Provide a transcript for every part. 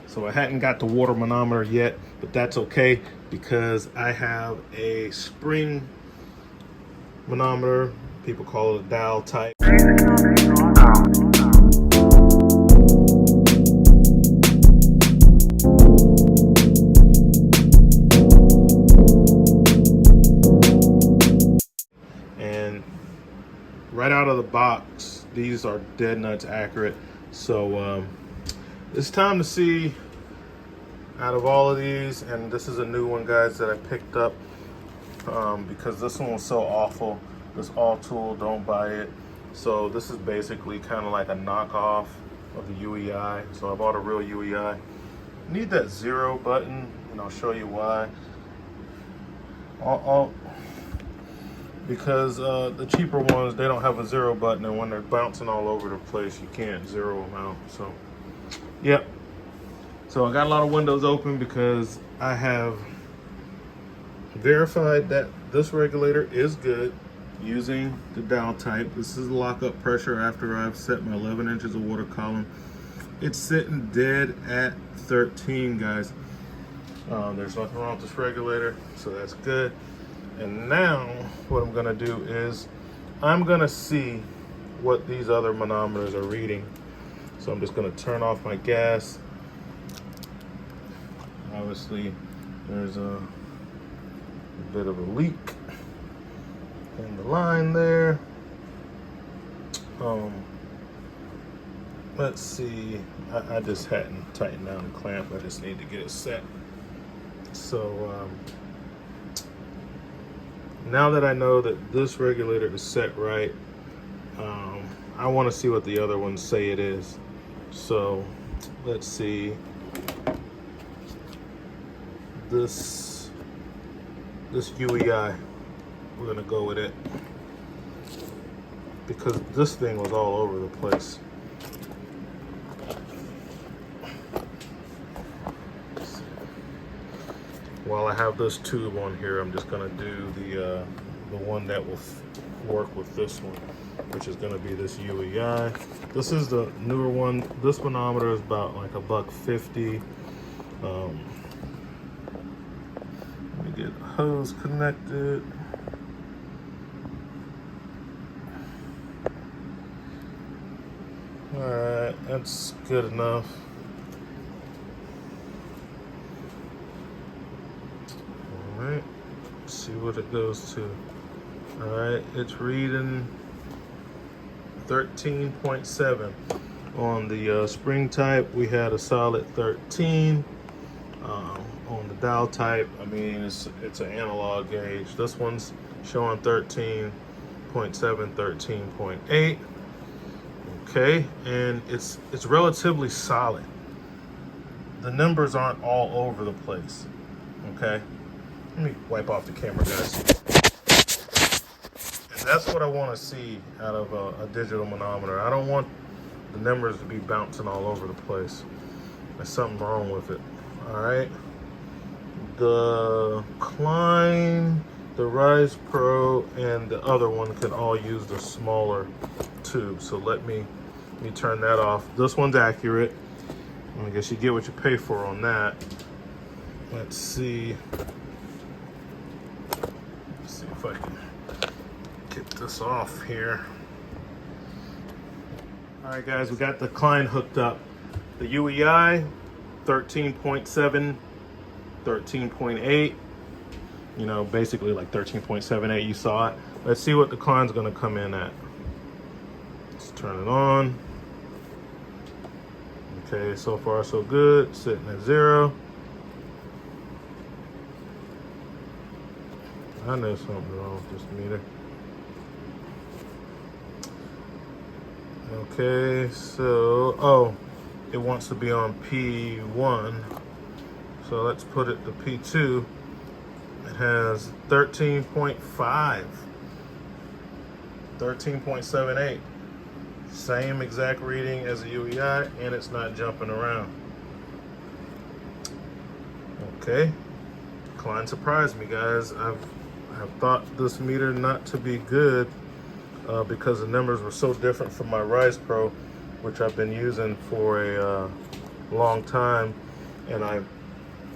So I hadn't got the water manometer yet, but that's okay because I have a spring manometer. People call it a dial type. And right out of the box, these are dead nuts accurate. So it's time to see out of all of these, and this is a new one, guys, that I picked up because this one was so awful. This all tool, don't buy it. So this is basically kind of like a knockoff of the UEI. So I bought a real UEI. Need that 0 button, and I'll show you why. Because the cheaper ones, they don't have a 0 button, and when they're bouncing all over the place, you can't zero them out. So, yep. So I got a lot of windows open because I have verified that this regulator is good using the dial type. This is the lockup pressure after I've set my 11 inches of water column. It's sitting dead at 13, guys. There's nothing wrong with this regulator, so that's good. And now what I'm gonna do is I'm gonna see what these other manometers are reading. So I'm just gonna turn off my gas. Obviously, there's a bit of a leak in the line there. Let's see. I just hadn't tightened down the clamp. I just need to get it set. So now that I know that this regulator is set right, I want to see what the other ones say it is. So let's see. This UEI, we're gonna go with it because this thing was all over the place. While I have this tube on here, I'm just gonna do the one that will work with this one, which is gonna be this UEI. This is the newer one. This manometer is about like $1.50. Get a hose connected. All right, that's good enough. All right, let's see what it goes to. All right, it's reading 13.7. On the spring type, we had a solid 13. On the dial type, I mean, it's an analog gauge. This one's showing 13.7, 13.8. Okay, and it's relatively solid. The numbers aren't all over the place. Okay, let me wipe off the camera, guys. And that's what I want to see out of a digital manometer. I don't want the numbers to be bouncing all over the place. There's something wrong with it. All right. The Klein, the Rise Pro, and the other one can all use the smaller tube. So let me turn that off. This one's accurate. I guess you get what you pay for on that. Let's see. Let's see if I can get this off here. All right, guys, we got the Klein hooked up. The UEI, 13.7. 13.8, you know, basically like 13.78. You saw it. Let's see what the Klein's gonna come in at. Let's turn it on. Okay, so far so good. Sitting at 0. I know something wrong with this meter. Okay, so it wants to be on P1. So let's put it to P2. It has 13.5, 13.78. Same exact reading as the UEI, and it's not jumping around. Okay, Klein surprised me, guys. I've thought this meter not to be good because the numbers were so different from my Rise Pro, which I've been using for a long time. and I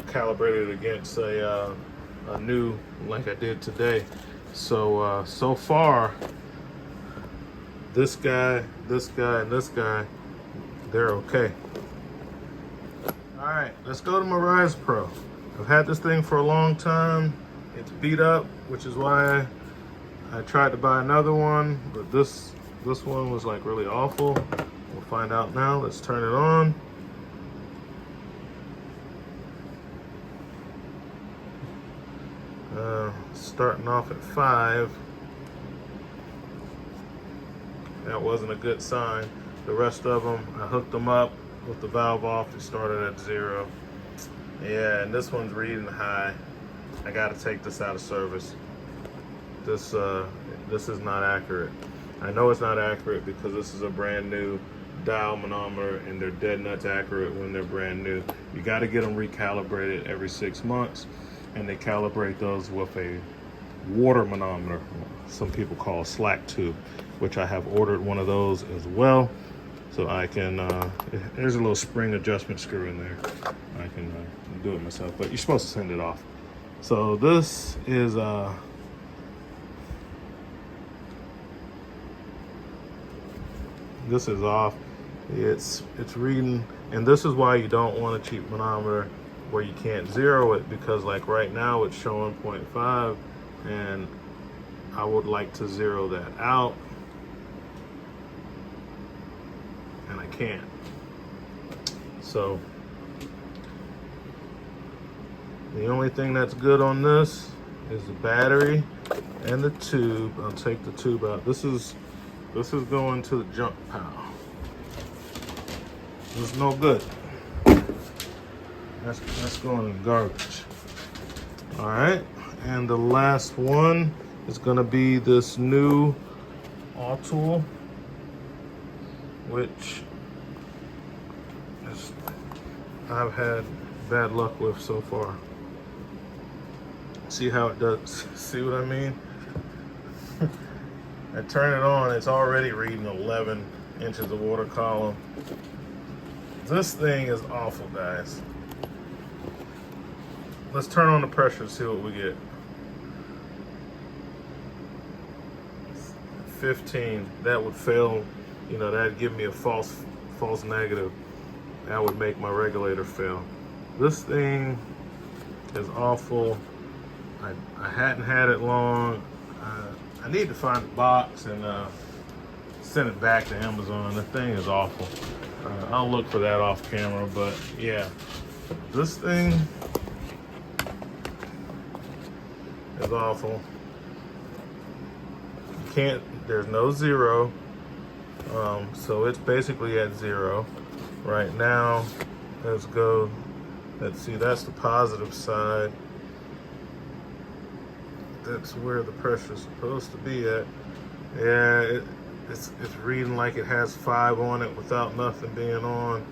calibrated it against a new, like I did today. So so far, this guy, and this guy, they're okay. All right, let's go to my Rise Pro. I've had this thing for a long time. It's beat up, which is why I tried to buy another one, but this one was like really awful. We'll find out now. Let's turn it on. Starting off at 5. That wasn't a good sign. The rest of them, I hooked them up with the valve off. It started at 0. Yeah, and this one's reading high. I got to take this out of service. This is not accurate. I know it's not accurate because this is a brand new dial manometer, and they're dead nuts accurate when they're brand new. You got to get them recalibrated every 6 months, and they calibrate those with a water manometer, some people call a slack tube, which I have ordered one of those as well. So I can, there's a little spring adjustment screw in there. I can do it myself, but you're supposed to send it off. So this is off. It's reading, and this is why you don't want a cheap manometer where you can't zero it, because like right now it's showing 0.5, and I would like to zero that out, and I can't. So the only thing that's good on this is the battery and the tube. I'll take the tube out. This is going to the junk pile. It's no good. That's going in garbage. All right, and the last one is going to be this new tool, which I've had bad luck with so far. See how it does? See what I mean? I turn it on, it's already reading 11 inches of water column. This thing is awful, guys. Let's turn on the pressure and see what we get. 15, that would fail. You know, that'd give me a false negative. That would make my regulator fail. This thing is awful. I hadn't had it long. I need to find the box and send it back to Amazon. The thing is awful. I'll look for that off camera, but yeah, this thing is awful. You can't, there's no zero, so it's basically at 0 right now. Let's go, let's see, that's the positive side. That's where the pressure is supposed to be at. Yeah, it's reading like it has 5 on it without nothing being on.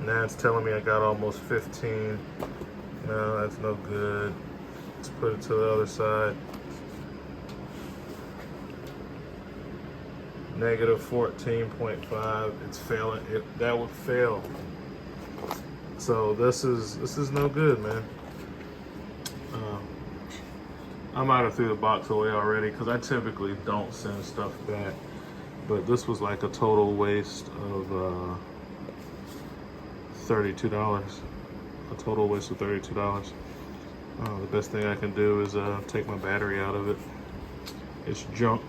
Now it's telling me I got almost 15. No, that's no good. Let's put it to the other side. Negative 14.5. It's failing. That would fail. So this is no good, man. I might have threw the box away already because I typically don't send stuff back. But this was like a total waste of $32. A total waste of $32. The best thing I can do is take my battery out of it. It's junk.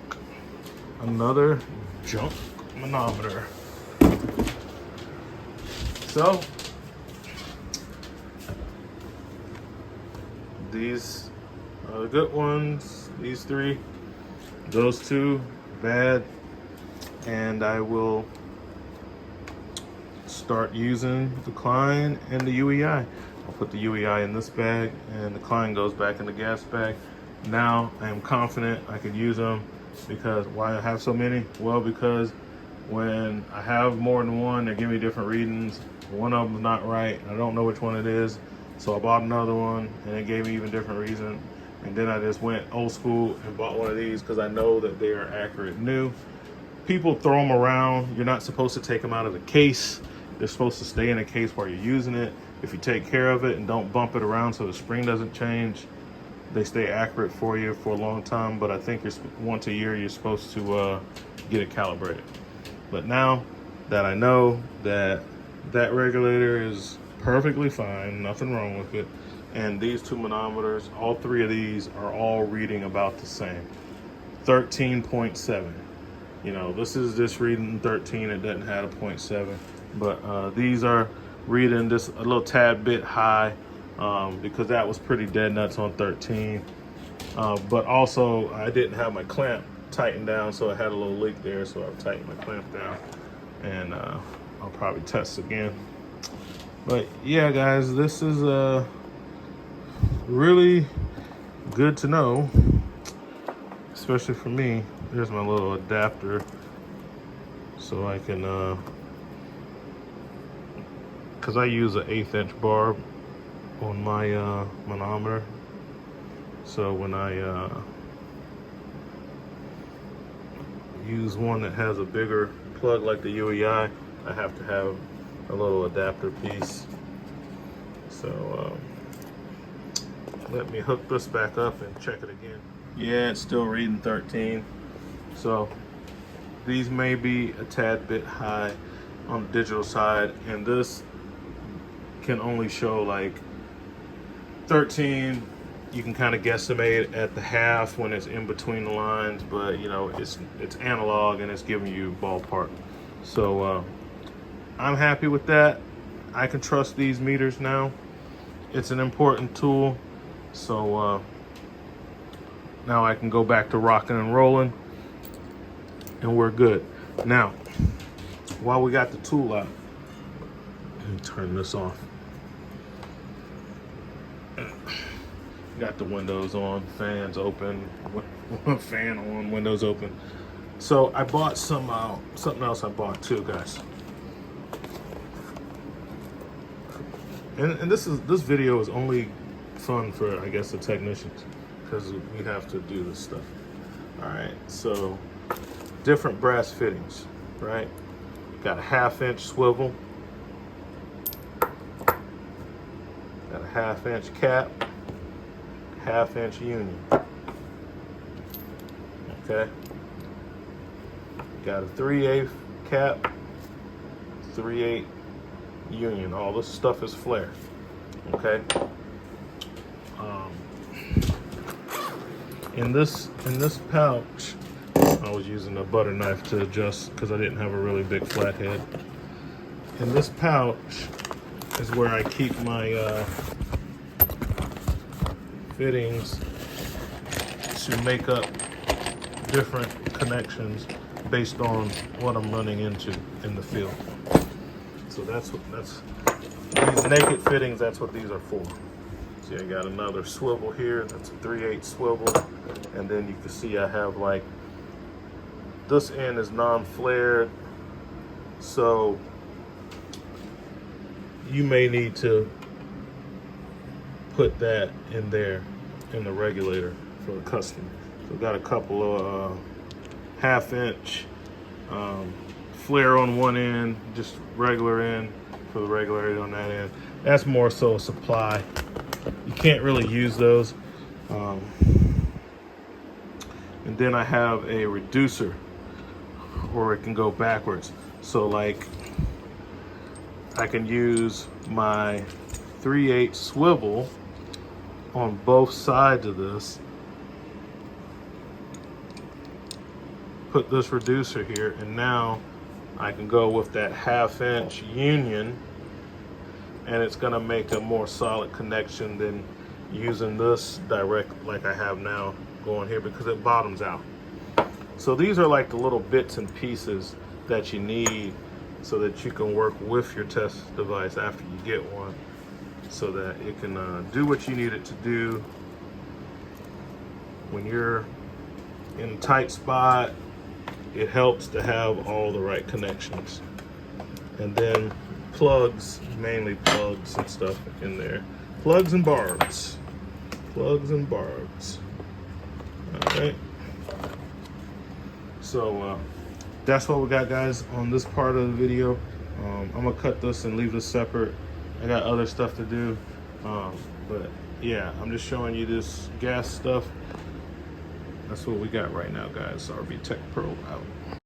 Another junk manometer. So these are the good ones. These 3, those 2 bad, and I will start using the Klein and the UEI. I'll put the UEI in this bag, and the Klein goes back in the gas bag. Now I am confident I can use them, because why I have so many? Well, because when I have more than one, they give me different readings. One of them's not right. I don't know which one it is. So I bought another one, and it gave me even different reason. And then I just went old school and bought one of these because I know that they are accurate new. People throw them around. You're not supposed to take them out of the case. They're supposed to stay in a case while you're using it. If you take care of it and don't bump it around so the spring doesn't change, they stay accurate for you for a long time. But I think once a year you're supposed to get it calibrated. But now that I know that that regulator is perfectly fine, nothing wrong with it, and these two manometers, all three of these are all reading about the same, 13.7. You know, this is just reading 13, it doesn't have a 0.7, but these are reading just a little tad bit high, because that was pretty dead nuts on 13. But also I didn't have my clamp tightened down, so I had a little leak there, so I've tightened my clamp down, and I'll probably test again. But yeah, guys, this is really good to know, especially for me. Here's my little adapter, so I can, because I use an 1/8 inch barb on my manometer, so when I use one that has a bigger plug like the UEI, I have to have a little adapter piece. So let me hook this back up and check it again. Yeah, it's still reading 13. So these may be a tad bit high on the digital side, and this can only show like 13. You can kind of guesstimate at the half when it's in between the lines, but you know, it's analog and it's giving you ballpark. So I'm happy with that. I can trust these meters now. It's an important tool. So now I can go back to rocking and rolling, and we're good. Now, while we got the tool out, let me turn this off. Got the windows on, fans open, fan on, windows open. So I bought something else I bought too, guys. And this video is only fun for, I guess, the technicians, because we have to do this stuff. All right, so different brass fittings, right? Got a 1/2 inch swivel, got a 1/2 inch cap, 1/2 inch union. Okay. Got a 3/8 cap, 3/8 union. All this stuff is flare. Okay. In this pouch, I was using a butter knife to adjust because I didn't have a really big flathead. In this pouch is where I keep my fittings to make up different connections based on what I'm running into in the field. So that's these naked fittings, that's what these are for. See, I got another swivel here, that's a 3/8 swivel, and then you can see I have like, this end is non-flared, so you may need to put that in there in the regulator for the customer. So I've got a couple of 1/2 inch flare on one end, just regular end for the regulator on that end. That's more so a supply. You can't really use those. And then I have a reducer, or it can go backwards. So like, I can use my 3/8 swivel on both sides of this, put this reducer here, and now I can go with that 1/2 inch union, and it's gonna make a more solid connection than using this direct like I have now going here, because it bottoms out. So these are like the little bits and pieces that you need so that you can work with your test device after you get one, so that it can do what you need it to do when you're in a tight spot. It helps to have all the right connections. And then plugs, mainly plugs and stuff in there. Plugs and barbs. Plugs and barbs. All right. So that's what we got, guys, on this part of the video. I'm gonna cut this and leave this separate. I got other stuff to do, but yeah, I'm just showing you this gas stuff. That's what we got right now, guys. RV Tech Pro out.